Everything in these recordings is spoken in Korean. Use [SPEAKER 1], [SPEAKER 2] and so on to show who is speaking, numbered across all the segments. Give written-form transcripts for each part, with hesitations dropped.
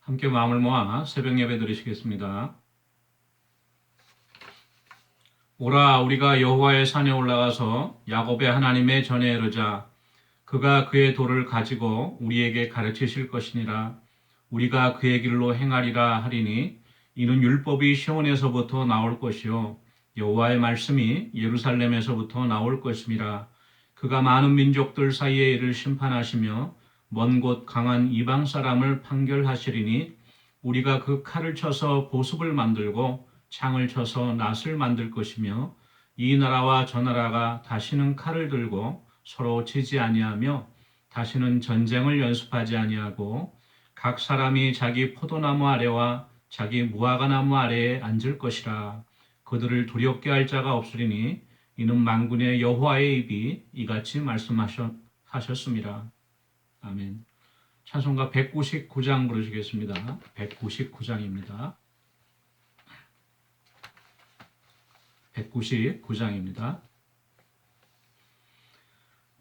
[SPEAKER 1] 함께 마음을 모아 새벽 예배 드리시겠습니다. 오라 우리가 여호와의 산에 올라가서 야곱의 하나님의 전에 이르자. 그가 그의 도를 가지고 우리에게 가르치실 것이니라. 우리가 그의 길로 행하리라 하리니 이는 율법이 시온에서부터 나올 것이요 여호와의 말씀이 예루살렘에서부터 나올 것임이라. 그가 많은 민족들 사이에 이를 심판하시며 먼 곳 강한 이방 사람을 판결하시리니 우리가 그 칼을 쳐서 보습을 만들고 창을 쳐서 낫을 만들 것이며 이 나라와 저 나라가 다시는 칼을 들고 서로 치지 아니하며 다시는 전쟁을 연습하지 아니하고 각 사람이 자기 포도나무 아래와 자기 무화과나무 아래에 앉을 것이라. 그들을 두렵게 할 자가 없으리니 이는 만군의 여호와의 입이 이같이 말씀하셨습니다. 아멘. 찬송가 199장 부르시겠습니다. 199장입니다. 199장입니다.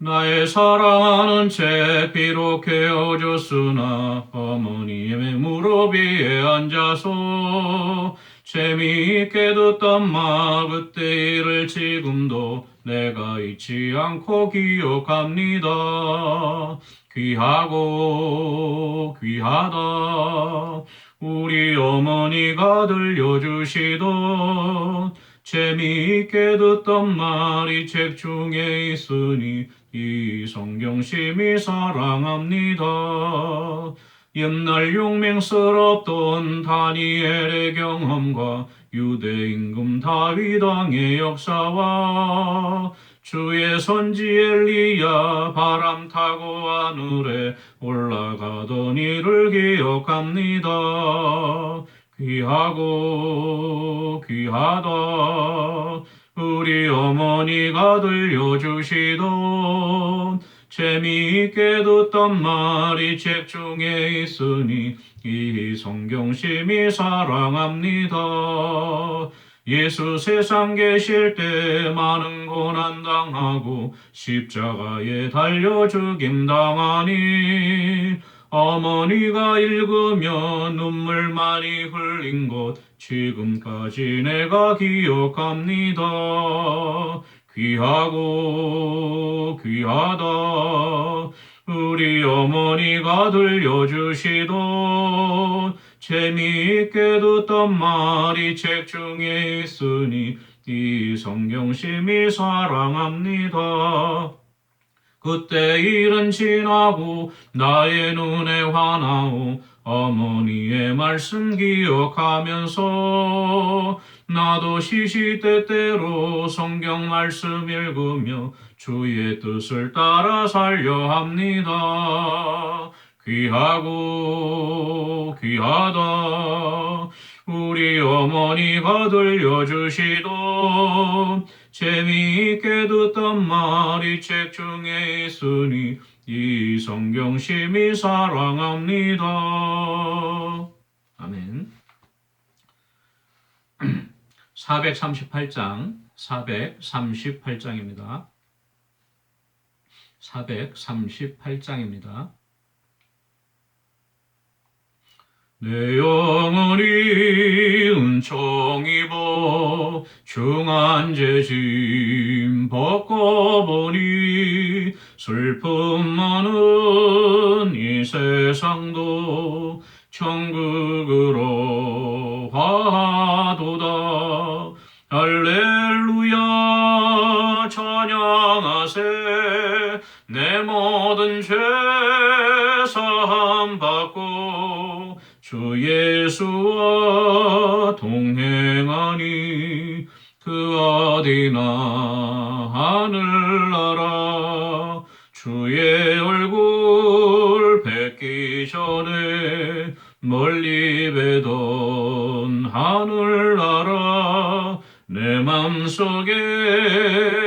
[SPEAKER 1] 나의 사랑하는 채 비록 헤어졌으나 어머니의 무릎 위에 앉아서 재미있게 듣던 말 그때 일을 지금도 내가 잊지 않고 기억합니다. 귀하고 귀하다 우리 어머니가 들려주시던 재미있게 듣던 말이 책 중에 있으니 이 성경심이 사랑합니다. 옛날 용맹스럽던 다니엘의 경험과 유대 임금 다윗 왕의 역사와 주의 선지 엘리야 바람 타고 하늘에 올라가던 일을 기억합니다. 귀하고 귀하다 우리 어머니가 들려주시던 재미있게 듣던 말이 책 중에 있으니 이 성경심이 사랑합니다. 예수 세상 계실 때 많은 고난 당하고 십자가에 달려 죽임 당하니 어머니가 읽으며 눈물 많이 흘린 것 지금까지 내가 기억합니다. 귀하고 귀하다 우리 어머니가 들려주시던 재미있게 듣던 말이 책 중에 있으니 이 성경심이 사랑합니다. 그때 일은 지나고 나의 눈에 환하오 어머니의 말씀 기억하면서 나도 시시때때로 성경 말씀 읽으며 주의 뜻을 따라 살려 합니다. 귀하고 귀하다 우리 어머니가 들려주시던 재미있게 듣던 말이 책 중에 있으니 이 성경심이 사랑합니다. 아멘. 438장입니다. 438장입니다. 내 영혼이 은총 입어 중한 죄짐 벗고보니 슬픔 많은 이 세상도 천국으로 화도다. 할렐루야 찬양하세 내 모든 죄 사함 받고 주 예수와 동행하니 그 어디나 하늘나라 주의 얼굴 뵙기 전에 멀리 뵈던 하늘나라 내 맘속에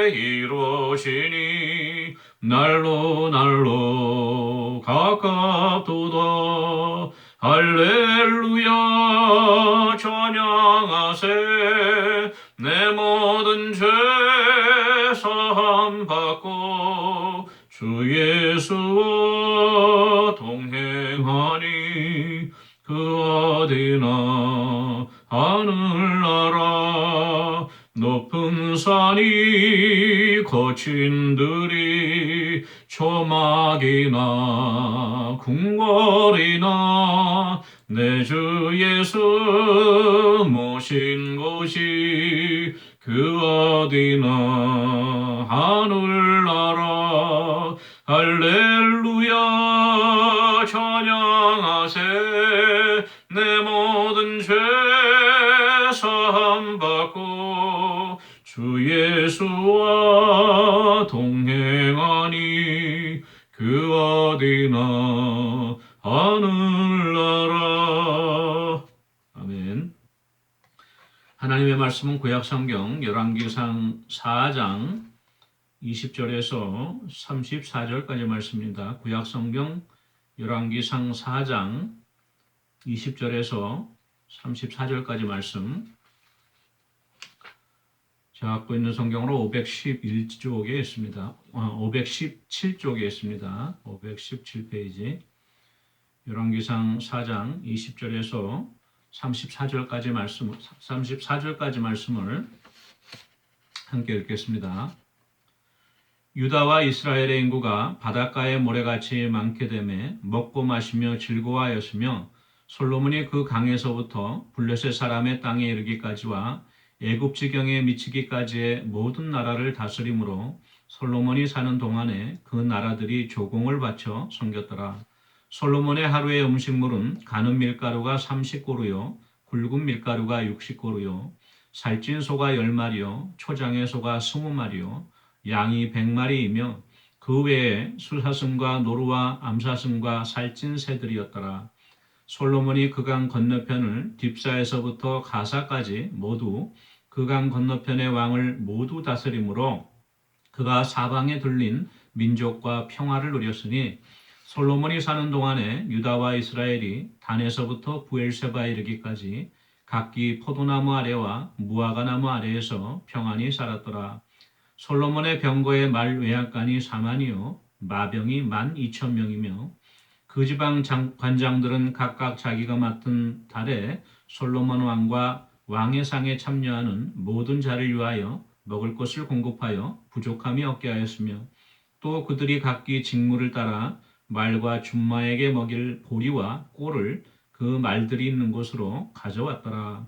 [SPEAKER 1] 이루시니 날로 가깝도다. 할렐루야 찬양하세 내 모든 죄 사함 받고 주 예수와 동행하니 그 어디나 하늘나라 높은 산이 거친 들이 초막이나 궁궐이나 내 주 예수 모신 곳이 그 어디나 하늘나라 할렐루야 찬양하세 내 모든 죄 사함 받고 주 예수와 동행하니 그 어디나 하늘나라. 아멘. 하나님의 말씀은 구약성경 열왕기상 4장 20절에서 34절까지 말씀입니다. 구약성경 열왕기상 4장 20절에서 34절까지 말씀. 제가 갖고 있는 성경으로 511쪽에 있습니다. 517쪽에 있습니다. 517페이지. 열왕기상 4장 20절에서 34절까지 말씀을 함께 읽겠습니다. 유다와 이스라엘의 인구가 바닷가의 모래같이 많게 되매 먹고 마시며 즐거워하였으며 솔로몬이 그 강에서부터 블레셋 사람의 땅에 이르기까지와 애굽 지경에 미치기까지의 모든 나라를 다스림으로 솔로몬이 사는 동안에 그 나라들이 조공을 바쳐 섬겼더라. 솔로몬의 하루의 음식물은 가는 밀가루가 30고루요 굵은 밀가루가 60고루요 살찐 소가 10마리요 초장의 소가 20마리요 양이 100마리이며 그 외에 수사슴과 노루와 암사슴과 살찐 새들이었더라. 솔로몬이 그 강 건너편을 딥사에서부터 가사까지 모두 그 강 건너편의 왕을 모두 다스림으로 그가 사방에 둘린 민족과 평화를 누렸으니 솔로몬이 사는 동안에 유다와 이스라엘이 단에서부터 부엘세바에 이르기까지 각기 포도나무 아래와 무화과나무 아래에서 평안히 살았더라. 솔로몬의 병거의 말 외양간이 4만이요 마병이 12,000명이며 그 지방 관장들은 각각 자기가 맡은 달에 솔로몬 왕과 왕의 상에 참여하는 모든 자를 위하여 먹을 것을 공급하여 부족함이 없게 하였으며 또 그들이 각기 직무를 따라 말과 준마에게 먹일 보리와 꼴을 그 말들이 있는 곳으로 가져왔더라.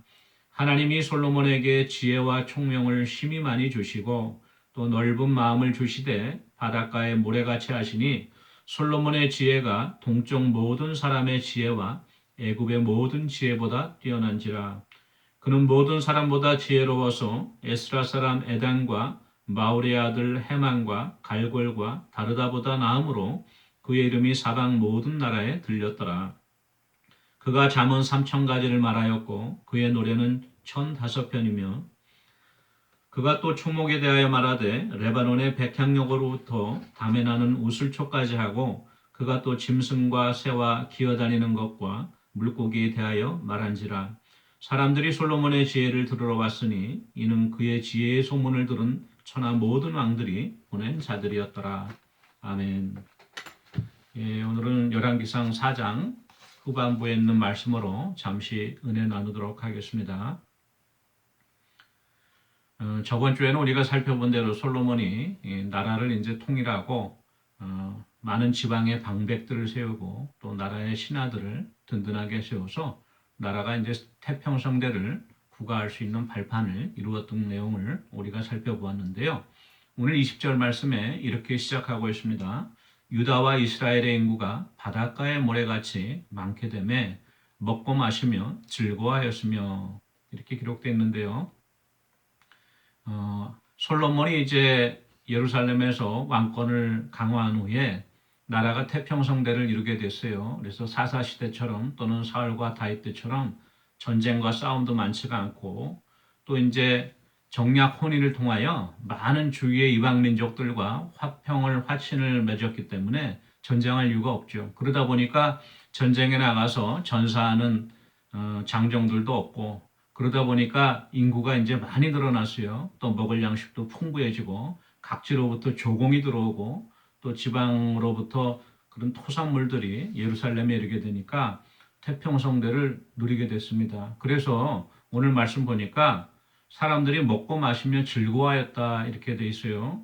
[SPEAKER 1] 하나님이 솔로몬에게 지혜와 총명을 심히 많이 주시고 또 넓은 마음을 주시되 바닷가에 모래같이 하시니 솔로몬의 지혜가 동쪽 모든 사람의 지혜와 애굽의 모든 지혜보다 뛰어난지라. 그는 모든 사람보다 지혜로워서 에스라 사람 에단과 마울의 아들 헤만과 갈골과 다르다보다 나음으로 그의 이름이 사방 모든 나라에 들렸더라. 그가 잠언 3,000가지를 말하였고 그의 노래는 1,005편이며 그가 또 초목에 대하여 말하되 레바논의 백향목으로부터 담에 나는 우슬초까지 하고 그가 또 짐승과 새와 기어다니는 것과 물고기에 대하여 말한지라. 사람들이 솔로몬의 지혜를 들으러 왔으니 이는 그의 지혜의 소문을 들은 천하 모든 왕들이 보낸 자들이었더라. 아멘. 오늘은 열왕기상 4장 후반부에 있는 말씀으로 잠시 은혜 나누도록 하겠습니다. 저번 주에는 우리가 살펴본 대로 솔로몬이 나라를 이제 통일하고 많은 지방의 방백들을 세우고 또 나라의 신하들을 든든하게 세워서 나라가 이제 태평성대를 구가할 수 있는 발판을 이루었던 내용을 우리가 살펴보았는데요. 오늘 20절 말씀에 이렇게 시작하고 있습니다. 유다와 이스라엘의 인구가 바닷가의 모래같이 많게 되매 먹고 마시며 즐거워하였으며 이렇게 기록되어 있는데요. 솔로몬이 이제 예루살렘에서 왕권을 강화한 후에 나라가 태평성대를 이루게 됐어요. 그래서 사사시대처럼 또는 사울과 다윗 때처럼 전쟁과 싸움도 많지가 않고 또 이제 정략 혼인을 통하여 많은 주위의 이방 민족들과 화친을 맺었기 때문에 전쟁할 이유가 없죠. 그러다 보니까 전쟁에 나가서 전사하는 장정들도 없고 그러다 보니까 인구가 이제 많이 늘어났어요. 또 먹을 양식도 풍부해지고 각지로부터 조공이 들어오고 또 지방으로부터 그런 토산물들이 예루살렘에 이르게 되니까 태평성대를 누리게 됐습니다. 그래서 오늘 말씀 보니까 사람들이 먹고 마시며 즐거워하였다 이렇게 돼 있어요.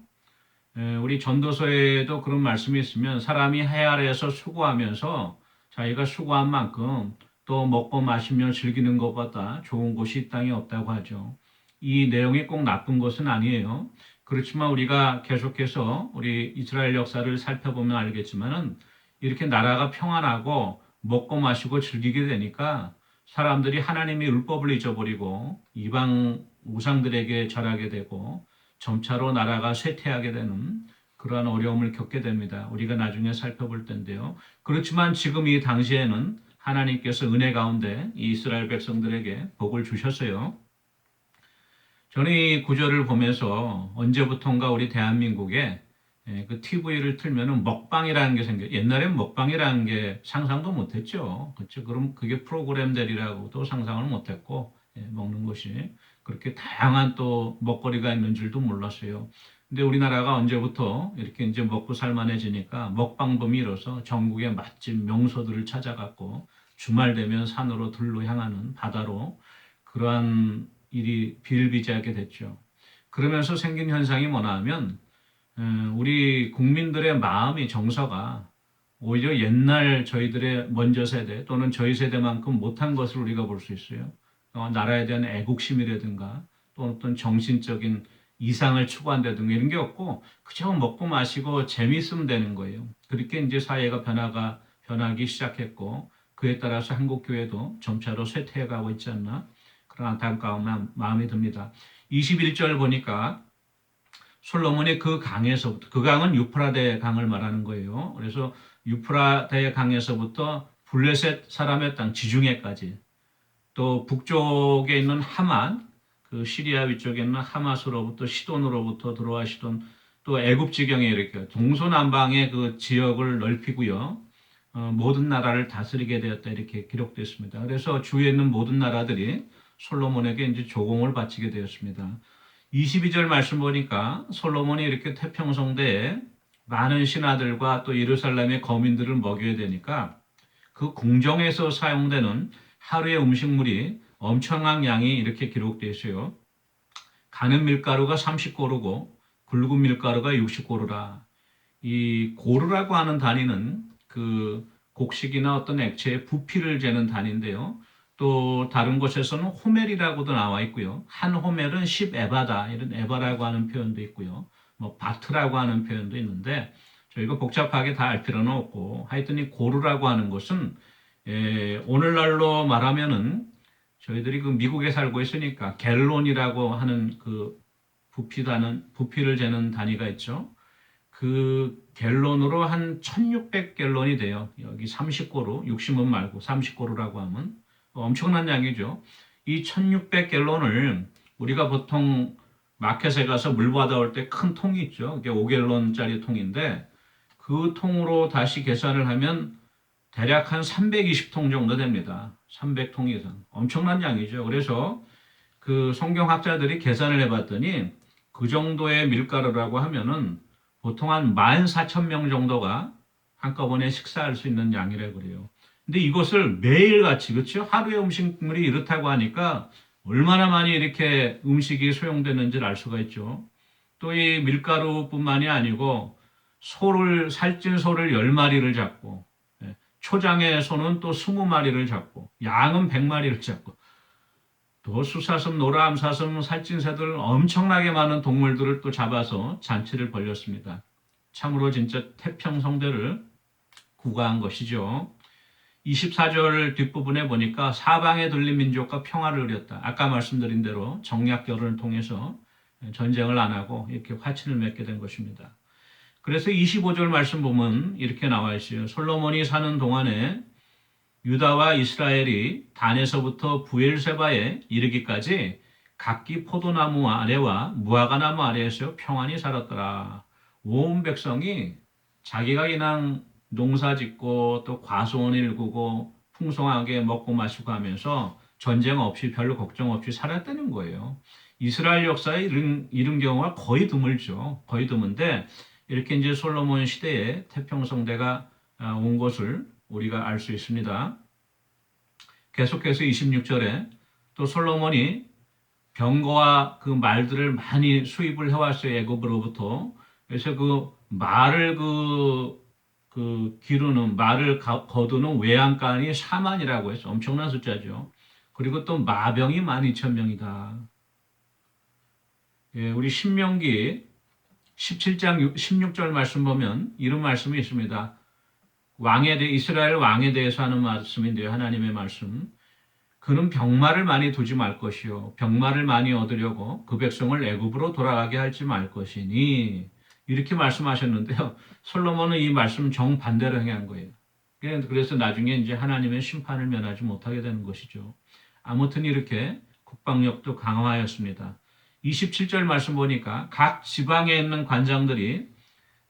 [SPEAKER 1] 우리 전도서에도 그런 말씀이 있으면 사람이 해 아래에서 수고하면서 자기가 수고한 만큼 또 먹고 마시며 즐기는 것보다 좋은 곳이 이 땅에 없다고 하죠. 이 내용이 꼭 나쁜 것은 아니에요. 그렇지만 우리가 계속해서 우리 이스라엘 역사를 살펴보면 알겠지만은 이렇게 나라가 평안하고 먹고 마시고 즐기게 되니까 사람들이 하나님의 율법을 잊어버리고 이방 우상들에게 절하게 되고 점차로 나라가 쇠퇴하게 되는 그러한 어려움을 겪게 됩니다. 우리가 나중에 살펴볼 텐데요. 그렇지만 지금 이 당시에는 하나님께서 은혜 가운데 이 이스라엘 백성들에게 복을 주셨어요. 저는 이 구절을 보면서 언제부턴가 우리 대한민국에 그 TV를 틀면은 먹방이라는 게 옛날엔 먹방이라는 게 상상도 못했죠. 그렇죠. 그럼 그게 프로그램 되리라고도 상상을 못했고, 먹는 것이 그렇게 다양한 또 먹거리가 있는 줄도 몰랐어요. 근데 우리나라가 언제부터 이렇게 이제 먹고 살만해지니까 먹방범이 일어서 전국의 맛집 명소들을 찾아갔고 주말 되면 산으로 들로 향하는 바다로 그러한 일이 비일비재하게 됐죠. 그러면서 생긴 현상이 뭐냐 하면 우리 국민들의 마음이 정서가 오히려 옛날 저희들의 먼저 세대 또는 저희 세대만큼 못한 것을 우리가 볼 수 있어요. 나라에 대한 애국심이라든가 또 어떤 정신적인 이상을 추구한다든가 이런 게 없고 그저 먹고 마시고 재미있으면 되는 거예요. 그렇게 이제 사회가 변하기 시작했고 그에 따라서 한국 교회도 점차로 쇠퇴해가고 있지 않나 그런 안타까운 마음이 듭니다. 21절 보니까 솔로몬이 그 강에서부터 그 강은 유프라데 강을 말하는 거예요. 그래서 유프라데 강에서부터 블레셋 사람의 땅 지중해까지 또 북쪽에 있는 하만 그 시리아 위쪽에 있는 하마스로부터 시돈으로부터 들어와시던 또 애굽 지경에 이렇게 동서남방의 그 지역을 넓히고요. 모든 나라를 다스리게 되었다 이렇게 기록됐습니다. 그래서 주위에 있는 모든 나라들이 솔로몬에게 이제 조공을 바치게 되었습니다. 22절 말씀 보니까 솔로몬이 이렇게 태평성대에 많은 신하들과 또 예루살렘의 거민들을 먹여야 되니까 그 궁정에서 사용되는 하루의 음식물이 엄청난 양이 이렇게 기록되어 있어요. 가는 밀가루가 30고루고 굵은 밀가루가 60고루라. 이 고루라고 하는 단위는 그 곡식이나 어떤 액체의 부피를 재는 단위인데요. 또 다른 곳에서는 호멜이라고도 나와 있고요. 한 호멜은 10에바다 이런 에바라고 하는 표현도 있고요. 뭐 바트라고 하는 표현도 있는데 저희가 복잡하게 다 알 필요는 없고 하여튼 이 고루라고 하는 것은 오늘날로 말하면은 저희들이 그 미국에 살고 있으니까 갤론이라고 하는 그 부피를 재는 단위가 있죠. 그 갤론으로 한 1600갤론이 돼요. 여기 30고루, 60은 말고 30고루라고 하면 엄청난 양이죠. 이 1600갤론을 우리가 보통 마켓에 가서 물 받아올 때 큰 통이 있죠. 그게 5갤론짜리 통인데 그 통으로 다시 계산을 하면 대략 한 320통 정도 됩니다. 300통 이상. 엄청난 양이죠. 그래서 그 성경학자들이 계산을 해봤더니 그 정도의 밀가루라고 하면은 보통 한 14,000명 정도가 한꺼번에 식사할 수 있는 양이라고 그래요. 근데 이것을 매일같이, 그렇죠? 하루에 음식물이 이렇다고 하니까 얼마나 많이 이렇게 음식이 소용되는지를 알 수가 있죠. 또 이 밀가루뿐만이 아니고 살찐 소를 10마리를 잡고, 초장의 소는 또 20마리를 잡고, 양은 100마리를 잡고, 또 수사슴, 노라암사슴, 살찐 새들 엄청나게 많은 동물들을 또 잡아서 잔치를 벌였습니다. 참으로 진짜 태평성대를 구가한 것이죠. 24절 뒷부분에 보니까 사방에 들린 민족과 평화를 누렸다. 아까 말씀드린 대로 정략 결혼을 통해서 전쟁을 안 하고 이렇게 화친을 맺게 된 것입니다. 그래서 25절 말씀 보면 이렇게 나와 있어요. 솔로몬이 사는 동안에 유다와 이스라엘이 단에서부터 부엘세바에 이르기까지 각기 포도나무 아래와 무화과나무 아래에서 평안히 살았더라. 온 백성이 자기가 그냥 농사 짓고 또 과수원 일구고 풍성하게 먹고 마시고 하면서 전쟁 없이 별로 걱정 없이 살았다는 거예요. 이스라엘 역사에 이런 경우가 거의 드물죠. 거의 드문데 이렇게 이제 솔로몬 시대에 태평성대가 온 것을 우리가 알 수 있습니다. 계속해서 26절에 또 솔로몬이 병거와 그 말들을 많이 수입을 해왔어요. 애굽으로부터. 그래서 그 말을 기르는, 말을 거두는 외양간이 4만이라고 해서 엄청난 숫자죠. 그리고 또 마병이 12,000명이다. 예, 우리 신명기 17장 16절 말씀 보면 이런 말씀이 있습니다. 이스라엘 왕에 대해서 하는 말씀인데요. 하나님의 말씀. 그는 병마를 많이 두지 말 것이요 병마를 많이 얻으려고 그 백성을 애굽으로 돌아가게 할지 말 것이니 이렇게 말씀하셨는데요. 솔로몬은 이 말씀 정반대로 행한 거예요. 그래서 나중에 이제 하나님의 심판을 면하지 못하게 되는 것이죠. 아무튼 이렇게 국방력도 강화하였습니다. 27절 말씀 보니까 각 지방에 있는 관장들이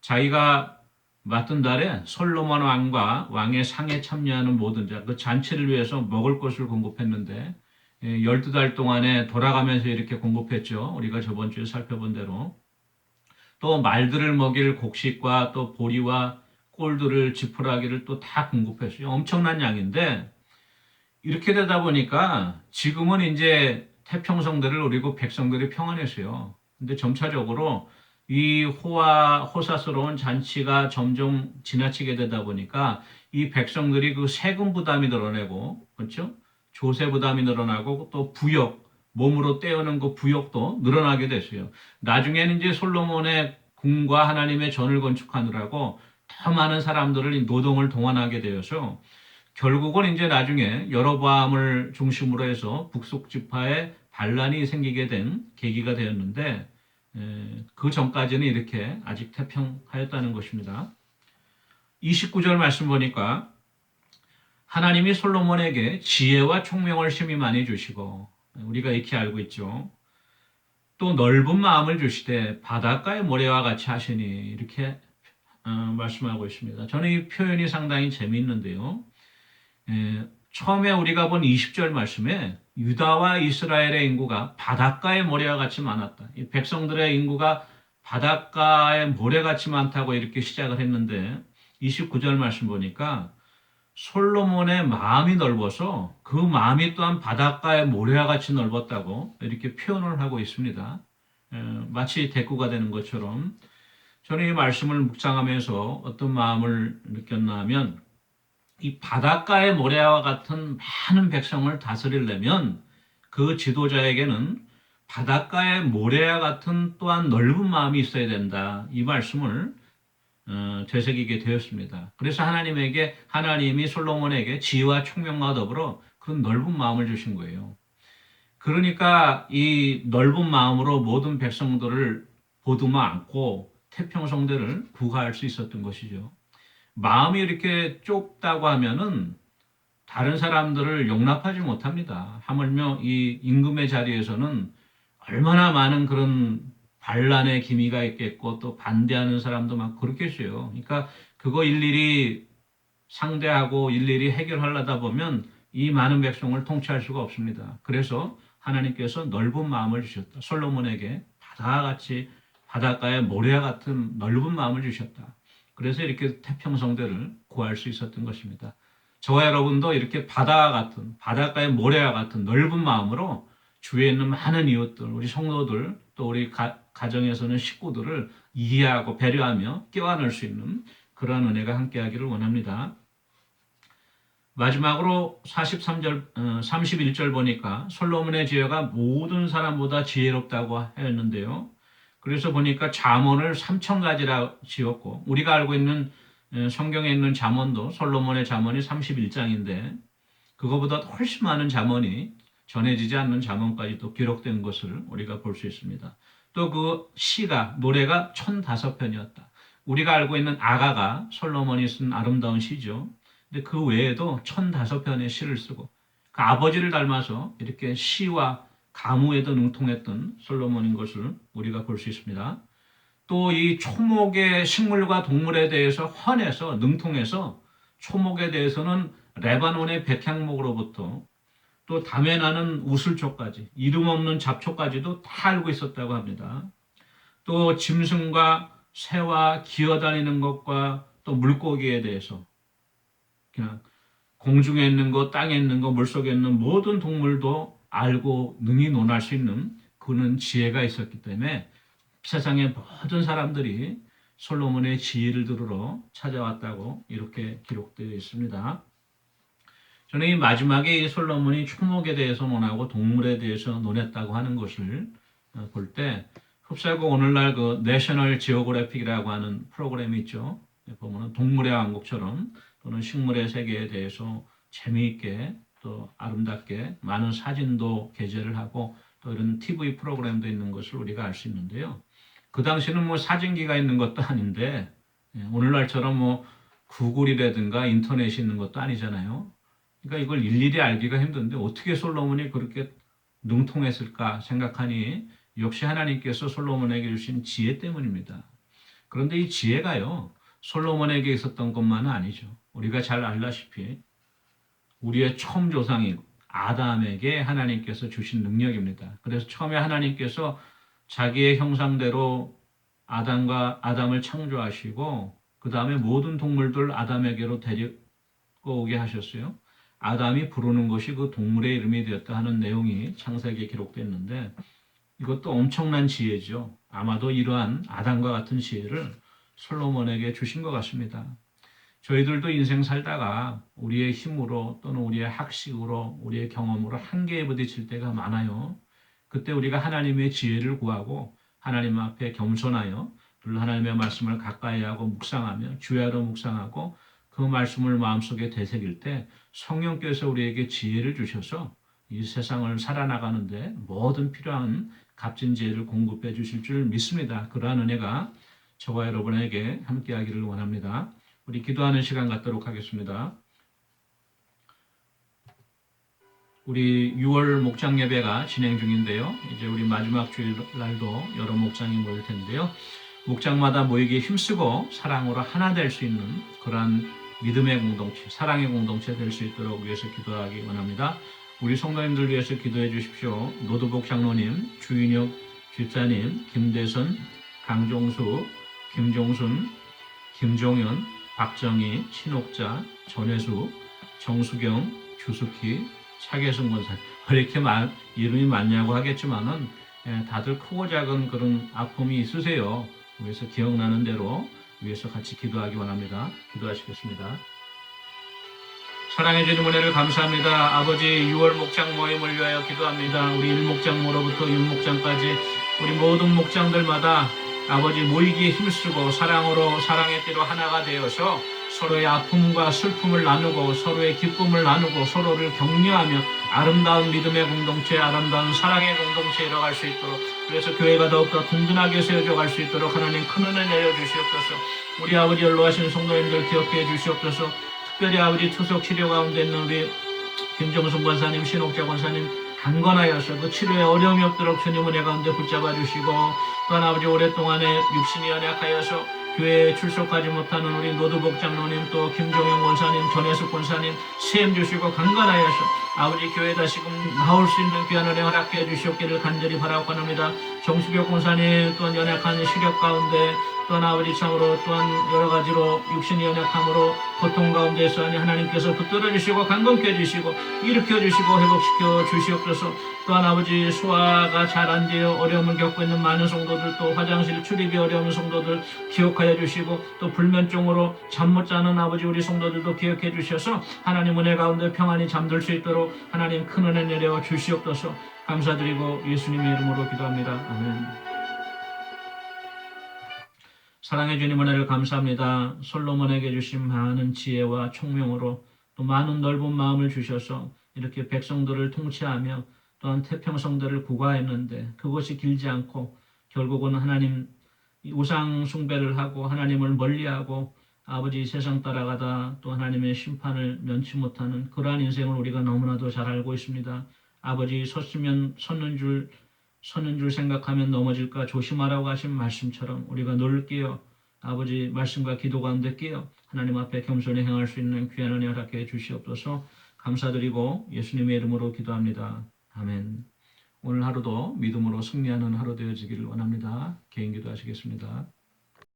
[SPEAKER 1] 자기가 맡은 달에 솔로몬 왕과 왕의 상에 참여하는 모든 자, 그 잔치를 위해서 먹을 것을 공급했는데 12달 동안에 돌아가면서 이렇게 공급했죠. 우리가 저번 주에 살펴본 대로. 또 말들을 먹일 곡식과 또 보리와 꼴들을 지푸라기를 또 다 공급했어요. 엄청난 양인데 이렇게 되다 보니까 지금은 이제 태평성대를 누리고 백성들이 평안했어요. 근데 점차적으로 이 호사스러운 잔치가 점점 지나치게 되다 보니까 이 백성들이 그 세금 부담이 늘어나고, 그렇죠? 조세 부담이 늘어나고 또 부역, 몸으로 떼어는 그 부역도 늘어나게 됐어요. 나중에는 이제 솔로몬의 궁과 하나님의 전을 건축하느라고 더 많은 사람들을 노동을 동원하게 되어서 결국은 이제 나중에 여로보암을 중심으로 해서 북쪽 지파에 반란이 생기게 된 계기가 되었는데 그 전까지는 이렇게 아직 태평하였다는 것입니다. 29절 말씀 보니까 하나님이 솔로몬에게 지혜와 총명을 심히 많이 주시고 우리가 익히 알고 있죠. 또 넓은 마음을 주시되 바닷가의 모래와 같이 하시니 이렇게 말씀하고 있습니다. 저는 이 표현이 상당히 재미있는데요. 처음에 우리가 본 20절 말씀에 유다와 이스라엘의 인구가 바닷가의 모래와 같이 많았다. 이 백성들의 인구가 바닷가의 모래같이 많다고 이렇게 시작을 했는데 29절 말씀 보니까 솔로몬의 마음이 넓어서 그 마음이 또한 바닷가의 모래와 같이 넓었다고 이렇게 표현을 하고 있습니다. 마치 대꾸가 되는 것처럼 저는 이 말씀을 묵상하면서 어떤 마음을 느꼈나 하면 이 바닷가의 모래와 같은 많은 백성을 다스리려면 그 지도자에게는 바닷가의 모래와 같은 또한 넓은 마음이 있어야 된다. 이 말씀을 되새기게 되었습니다. 그래서 하나님이 솔로몬에게 지혜와 총명과 더불어 그런 넓은 마음을 주신 거예요. 그러니까 이 넓은 마음으로 모든 백성들을 보듬어 안고 태평성대를 구가할 수 있었던 것이죠. 마음이 이렇게 좁다고 하면은 다른 사람들을 용납하지 못합니다. 하물며 이 임금의 자리에서는 얼마나 많은 그런 반란의 기미가 있겠고 또 반대하는 사람도 막 그렇겠어요. 그러니까 그거 일일이 상대하고 일일이 해결하려다 보면 이 많은 백성을 통치할 수가 없습니다. 그래서 하나님께서 넓은 마음을 주셨다. 솔로몬에게 바닷가의 모래와 같은 넓은 마음을 주셨다. 그래서 이렇게 태평성대를 구할 수 있었던 것입니다. 저와 여러분도 이렇게 바닷가의 모래와 같은 넓은 마음으로 주위에 있는 많은 이웃들, 우리 성도들, 또 우리 가정에서는 식구들을 이해하고 배려하며 껴안을 수 있는 그러한 은혜가 함께하기를 원합니다. 마지막으로 31절 보니까 솔로몬의 지혜가 모든 사람보다 지혜롭다고 하였는데요. 그래서 보니까 잠언을 3,000가지라 지었고 우리가 알고 있는 성경에 있는 잠언도 솔로몬의 잠언이 31장인데 그거보다 훨씬 많은 잠언이 전해지지 않는 잠언까지 또 기록된 것을 우리가 볼 수 있습니다. 또 그 노래가 1,005편이었다. 우리가 알고 있는 아가가 솔로몬이 쓴 아름다운 시죠. 근데 그 외에도 1,005편의 시를 쓰고 그 아버지를 닮아서 이렇게 시와 가무에도 능통했던 솔로몬인 것을 우리가 볼 수 있습니다. 또 이 초목의 식물과 동물에 대해서 헌해서 능통해서 초목에 대해서는 레바논의 백향목으로부터 또 담에 나는 우슬초까지 이름 없는 잡초까지도 다 알고 있었다고 합니다. 또 짐승과 새와 기어다니는 것과 또 물고기에 대해서 그냥 공중에 있는 것, 땅에 있는 것, 물속에 있는 모든 동물도 알고 능히 논할 수 있는 그는 지혜가 있었기 때문에 세상의 모든 사람들이 솔로몬의 지혜를 들으러 찾아왔다고 이렇게 기록되어 있습니다. 저는 이 마지막에 이 솔로몬이 초목에 대해서 논하고 동물에 대해서 논했다고 하는 것을 볼 때 흡사하고 오늘날 그 내셔널 지오그래픽이라고 하는 프로그램이 있죠. 보면은 동물의 왕국처럼 또는 식물의 세계에 대해서 재미있게 또 아름답게 많은 사진도 게재를 하고 또 이런 TV 프로그램도 있는 것을 우리가 알 수 있는데요. 그 당시는 뭐 사진기가 있는 것도 아닌데 오늘날처럼 뭐 구글이라든가 인터넷이 있는 것도 아니잖아요. 그러니까 이걸 일일이 알기가 힘든데 어떻게 솔로몬이 그렇게 능통했을까 생각하니 역시 하나님께서 솔로몬에게 주신 지혜 때문입니다. 그런데 이 지혜가요, 솔로몬에게 있었던 것만은 아니죠. 우리가 잘 알다시피 우리의 처음 조상인 아담에게 하나님께서 주신 능력입니다. 그래서 처음에 하나님께서 자기의 형상대로 아담을 창조하시고 그 다음에 모든 동물들 아담에게로 데리고 오게 하셨어요. 아담이 부르는 것이 그 동물의 이름이 되었다 하는 내용이 창세기에 기록됐는데 이것도 엄청난 지혜죠. 아마도 이러한 아담과 같은 지혜를 솔로몬에게 주신 것 같습니다. 저희들도 인생 살다가 우리의 힘으로 또는 우리의 학식으로 우리의 경험으로 한계에 부딪힐 때가 많아요. 그때 우리가 하나님의 지혜를 구하고 하나님 앞에 겸손하여 늘 하나님의 말씀을 가까이 하고 묵상하며 주야로 묵상하고 그 말씀을 마음속에 되새길 때 성령께서 우리에게 지혜를 주셔서 이 세상을 살아나가는데 모든 필요한 값진 지혜를 공급해 주실 줄 믿습니다. 그러한 은혜가 저와 여러분에게 함께하기를 원합니다. 우리 기도하는 시간 갖도록 하겠습니다. 우리 6월 목장 예배가 진행 중인데요. 이제 우리 마지막 주일날도 여러 목장이 모일 텐데요. 목장마다 모이기에 힘쓰고 사랑으로 하나 될 수 있는 그러한 믿음의 공동체, 사랑의 공동체 될 수 있도록 위해서 기도하기 원합니다. 우리 성도님들 위해서 기도해 주십시오. 노두복 장로님, 주인혁 집사님, 김대선, 강종수, 김종순, 김종현, 박정희, 신옥자, 전혜수, 정수경, 주숙희, 차계승 권사 이렇게 이름이 많냐고 하겠지만은 다들 크고 작은 그런 아픔이 있으세요. 그래서 기억나는 대로 위해서 같이 기도하기 원합니다. 기도하시겠습니다. 사랑해 주님 은혜를 감사합니다. 아버지 6월 목장 모임을 위하여 기도합니다. 우리 1목장모로부터 6목장까지 우리 모든 목장들마다 아버지 모이기에 힘쓰고 사랑으로 사랑의 띠로 하나가 되어서 서로의 아픔과 슬픔을 나누고 서로의 기쁨을 나누고 서로를 격려하며 아름다운 믿음의 공동체, 아름다운 사랑의 공동체에 이뤄갈 수 있도록 그래서 교회가 더욱더 든든하게 세워져 갈 수 있도록 하나님 큰 은혜 내려주시옵소서. 우리 아버지 연로하신 성도님들 기억해 주시옵소서. 특별히 아버지 투석 치료 가운데 있는 우리 김정순 권사님, 신옥자 권사님 강건하여서 그 치료에 어려움이 없도록 주님 은혜 가운데 붙잡아 주시고 또한 아버지 오랫동안에 육신이 연약하여서 교회에 출석하지 못하는 우리 노두복 장로님 또 김종영 권사님, 전혜숙 권사님 세임 주시고 강건하여서 아버지 교회 다시금 나올 수 있는 귀한 은혜 허락해 주시옵기를 간절히 바라고 합니다. 정수교 권사님 또한 연약한 시력 가운데 또한 아버지 참으로 또한 여러 가지로 육신이 연약함으로 고통 가운데서 하나님께서 붙들어 주시고 강건케 해주시고 일으켜 주시고 회복시켜 주시옵소서. 또한 아버지 소화가 잘 안 되어 어려움을 겪고 있는 많은 성도들 또 화장실 출입이 어려운 성도들 기억하여 주시고 또 불면증으로 잠 못 자는 아버지 우리 성도들도 기억해 주셔서 하나님 은혜 가운데 평안히 잠들 수 있도록 하나님 큰 은혜 내려 주시옵소서. 감사드리고 예수님의 이름으로 기도합니다. 아멘. 사랑해 주님 은혜를 감사합니다. 솔로몬에게 주신 많은 지혜와 총명으로 또 많은 넓은 마음을 주셔서 이렇게 백성들을 통치하며 또한 태평성들을 구가했는데 그것이 길지 않고 결국은 하나님 우상 숭배를 하고 하나님을 멀리하고 아버지 세상 따라가다 또 하나님의 심판을 면치 못하는 그러한 인생을 우리가 너무나도 잘 알고 있습니다. 아버지 섰으면 섰는 줄 생각하면 넘어질까 조심하라고 하신 말씀처럼 우리가 늘 깨어 아버지 말씀과 기도 가운데 깨어 하나님 앞에 겸손히 행할 수 있는 귀한 은혜 허락해 주시옵소서. 감사드리고 예수님의 이름으로 기도합니다. 아멘. 오늘 하루도 믿음으로 승리하는 하루 되어지기를 원합니다. 개인 기도하시겠습니다.